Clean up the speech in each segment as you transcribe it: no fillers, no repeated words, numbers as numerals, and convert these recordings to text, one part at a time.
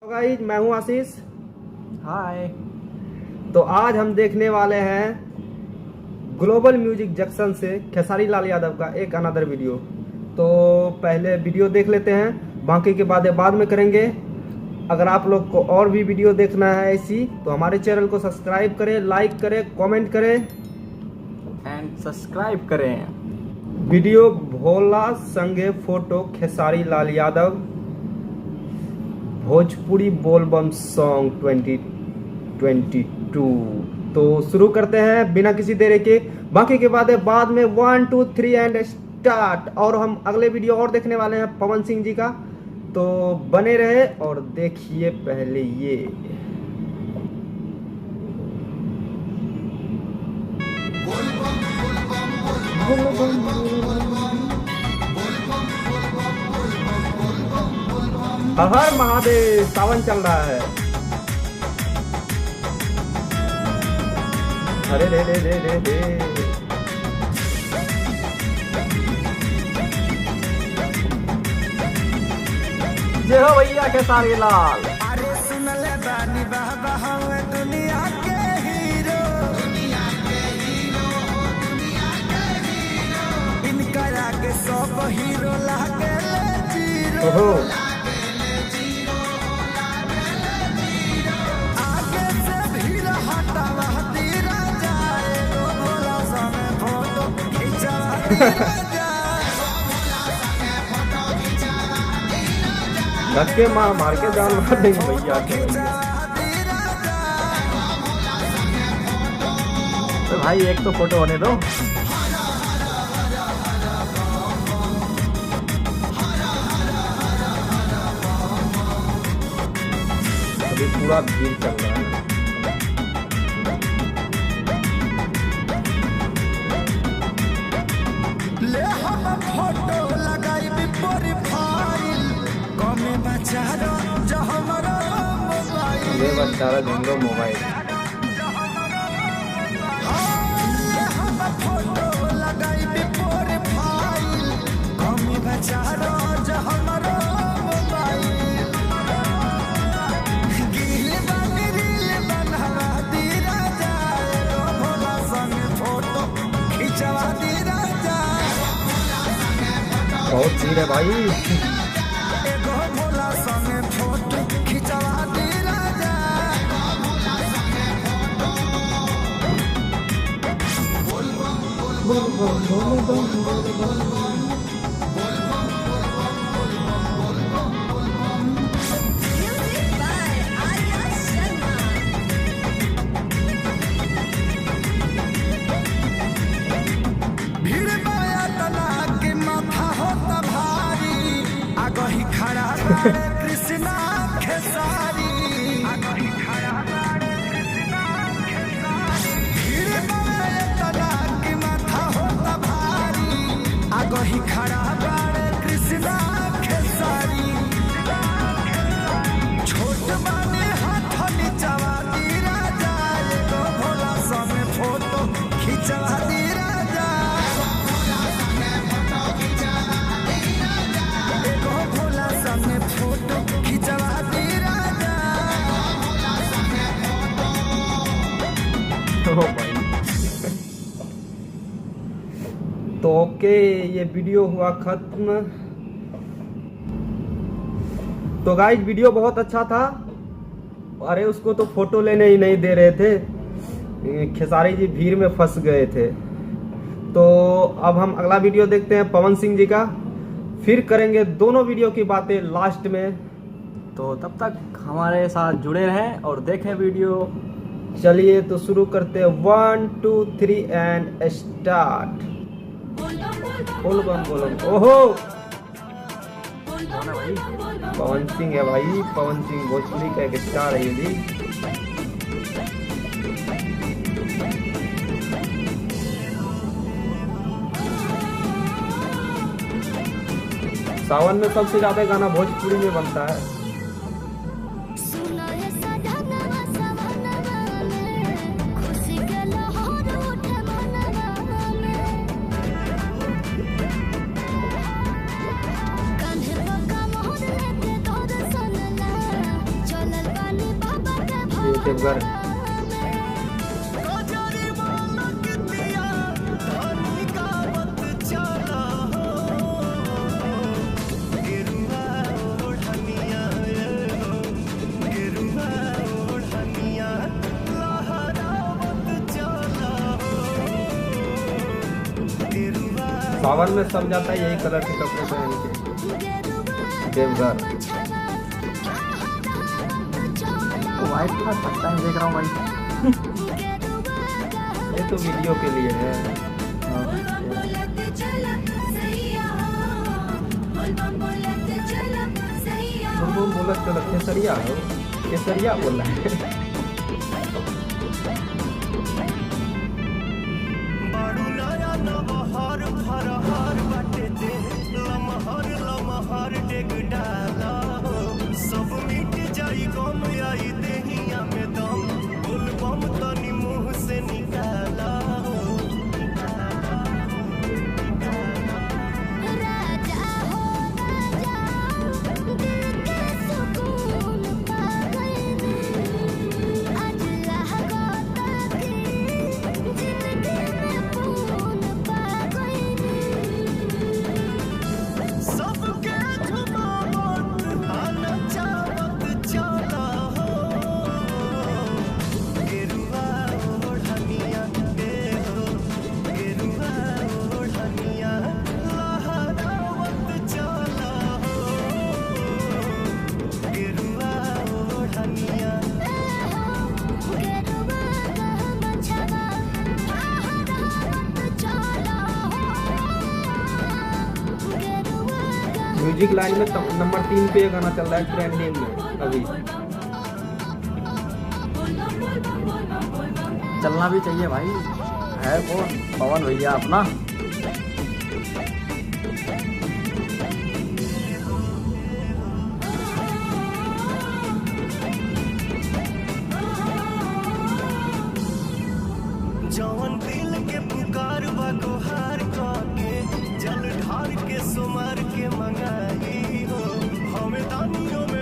Guys, मैं हूं आशीष। हाय। तो आज हम देखने वाले हैं ग्लोबल म्यूजिक जंक्शन से खेसारी लाल यादव का एक अनदर वीडियो। तो पहले वीडियो देख लेते हैं, बाकी के बातें बाद में करेंगे। अगर आप लोग को और भी वीडियो देखना है ऐसी, तो हमारे चैनल को सब्सक्राइब करें, लाइक करें, कमेंट करें एंड सब्सक्राइब करें। वीडियो भोला संगे फोटो खेसारी लाल यादव भोजपुरी बोलबम सॉन्ग 2022। तो शुरू करते हैं बिना किसी देरी के। बाकी के बाद में 1 2 3 एंड स्टार्ट। और हम अगले वीडियो और देखने वाले हैं पवन सिंह जी का, तो बने रहे और देखिए पहले ये। हर हर महादेव, सावन चल रहा है। अरे रे रे रे रे रे। जय हो भैया खेसारी लाल। अरे सुन ले बानी बाबा हवे दुनिया के हीरो, दुनिया के हीरो, दुनिया के हीरो। इनका आगे सब हीरो लागे ले जीरो, ओहो। लागे ले जीरो, लागे ले जीरो। आगे से भीड़ हटावा तीरा जाए, वो भोला सामे फोटो खिंचवा तीरा जाए। धक्के मार मार के जान मार देंगे भैया के भैया। तो भाई एक तो फोटो होने दो। अभी पूरा भीड़ चल रहा है। ले हम फोटो लगाई भी प्रोफाइल, कमे बचारो जो हमारा मोबाइल। ये बच्चा झंडो मोबाइल। ले हम फोटो लगाई भी प्रोफाइल, कमे बचारो जो हमारा मोबाइल। गिल बनी रील बनवा दीरा जाए, रो भोला संग फोटो खिंचवा दीरा जाए। बहुत भीड़ है भाई। एगो भोला संगे फोटो खिंचवा दीरा जाए। Music by Arya Sharma. भीड़ माया तना के माथा होता भारी, आगो ही खड़ा बाड़े कृष्णा खेसारी। भीड़ माया तना के माथा होता भारी, आगो ही खड़ा बाड़े कृष्णा खेसारी। छोट बाने हाथ नीचवा दीरा जाए, गो भोला संगे फोटो खिंचवा दीरा जाए। एगो भोला संगे फोटो खिंचवा दीरा जाए। ओ भाई। तो ओके, ये वीडियो हुआ खत्म। तो गाइस, वीडियो बहुत अच्छा था। अरे उसको तो फोटो लेने ही नहीं दे रहे थे, खेसारी जी भीड़ में फंस गए थे। तो अब हम अगला वीडियो देखते हैं पवन सिंह जी का, फिर करेंगे दोनों वीडियो की बातें लास्ट में। तो तब तक हमारे साथ जुड़े रहें और देखें वीडियो। चलिए तो शुरू करते हैं। 1 2 3 एंड स्टार्ट। बोल बम बोलो। ओहो, पवन सिंह है भाई। पवन सिंह भोजपुरी का एक स्टार है ये भी। सावन में सबसे ज्यादा गाना भोजपुरी में बनता है। सुनो हे सजनवा सवनवा में, खुशी के लहर उठे मनवा में। कान्हे पर कमर लेके दर्शन ला, देवघर। गजरी मालक दिया धनी गावत चला हो गेरुआ ओढ़निया हो गेरुआ ओढ़निया लहरावत चला हो गेरुआ सावन में सब जाता है यही कलर के कपड़े पहन के देवघर। वाइट का फर्स्ट टाइम देख रहा हूँ भाई। ये तो वीडियो के लिए है। तुम बोलत चलो केसरिया हो, केसरिया बोल रहा है। बारू नया नबहर फरहर बाटे जे लमहर लमहर डेग डाला हो सब मिट जाई गम आई देहिया में दम बोलबम तनी मुंह से निकाला हो राजा हो राजा दिल के सुकून पा गए आज लहका ताकि जिंदगी में पून पा गए सबके झुमावत आना चावत चला हो गेरुआ ओढ़निया दे हो गेरुआ ओढ़निया लहरावत चला हो गेरुआ ओढ़निया गेरुआ का मछवा आहरावत चला हो गेरुआ का म्यूजिक लाइन में नंबर 3 पे ये गाना चल रहा है ट्रेंडिंग में अभी। चलना भी चाहिए भाई, है कौन पवन भैया अपना। जवन दिल के पुकार बा गुहार के जल ढार के सुमार के मंगाई हो हमें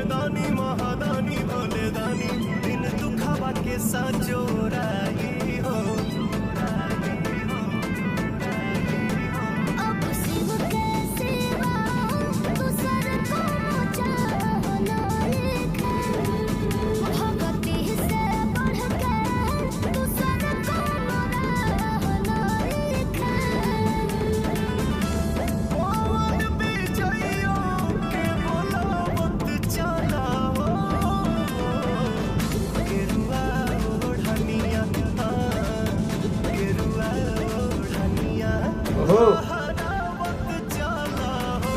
दानी महादानी भोले दानी दिन दुखावा के साजोराई हो अब शिव के सिवा दूसर को चाहना लिखा भक्ति से बढ़ के दूसर को रहना लिखा पवन बिजइयो के बोलावत चला हो गेरुआ ओढ़निया गेरुआ ओढ़निया ओहो लहरावत चला हो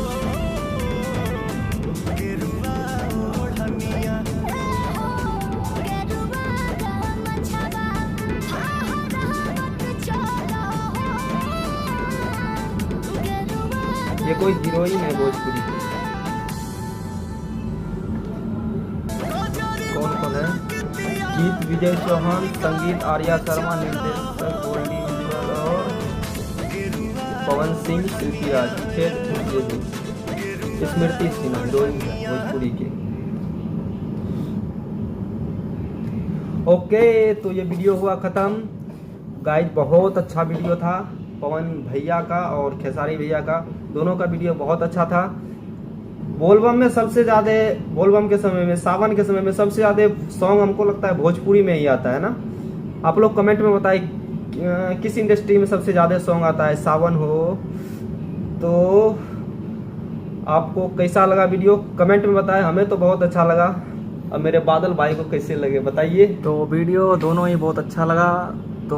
गेरुआ ओढ़निया गेरुआ का मछवा आहरावत चला हो गेरुआ ये कोई हीरोइन है भोजपुरी की। कौन कौन है? गीत विजय चौहान, संगीत आर्या शर्मा, निर्देशक गोल्डी उज्ज्वल और पवन सिंह, शिल्पी राज, खेत स्मृति सिन्हा हीरोइन है भोजपुरी की। ओके तो ये वीडियो हुआ ख़त्म गाइज। बहुत अच्छा वीडियो था पवन भैया का और खेसारी भैया का, दोनों का वीडियो बहुत अच्छा था। बोलबम में सबसे ज़्यादा, बोलबम के समय में, सावन के समय में सबसे ज़्यादा सॉन्ग हमको लगता है भोजपुरी में ही आता है ना। आप लोग कमेंट में बताइए किस इंडस्ट्री में सबसे ज़्यादा सॉन्ग आता है, सावन हो तो। आपको कैसा लगा वीडियो कमेंट में बताएं, हमें तो बहुत अच्छा लगा। अब मेरे बादल भाई को कैसे लगे बताइए। तो वीडियो दोनों ही बहुत अच्छा लगा, तो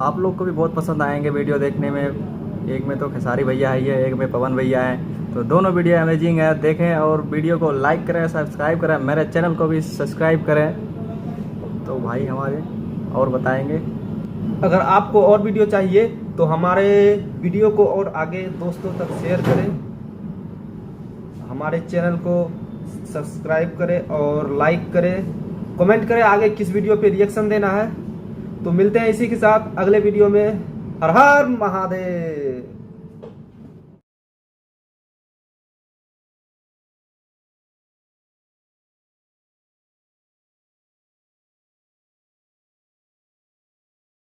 आप लोग को भी बहुत पसंद आएंगे वीडियो देखने में। एक में तो खेसारी भैया है, एक में पवन भैया है, तो दोनों वीडियो अमेजिंग है। देखें और वीडियो को लाइक करें, सब्सक्राइब करें, मेरे चैनल को भी सब्सक्राइब करें। तो भाई हमारे और बताएंगे। अगर आपको और वीडियो चाहिए तो हमारे वीडियो को और आगे दोस्तों तक शेयर करें, हमारे चैनल को सब्सक्राइब करें और लाइक करें, कमेंट करें आगे किस वीडियो पे रिएक्शन देना है। तो मिलते हैं इसी के साथ अगले वीडियो में। हर हर महादेव।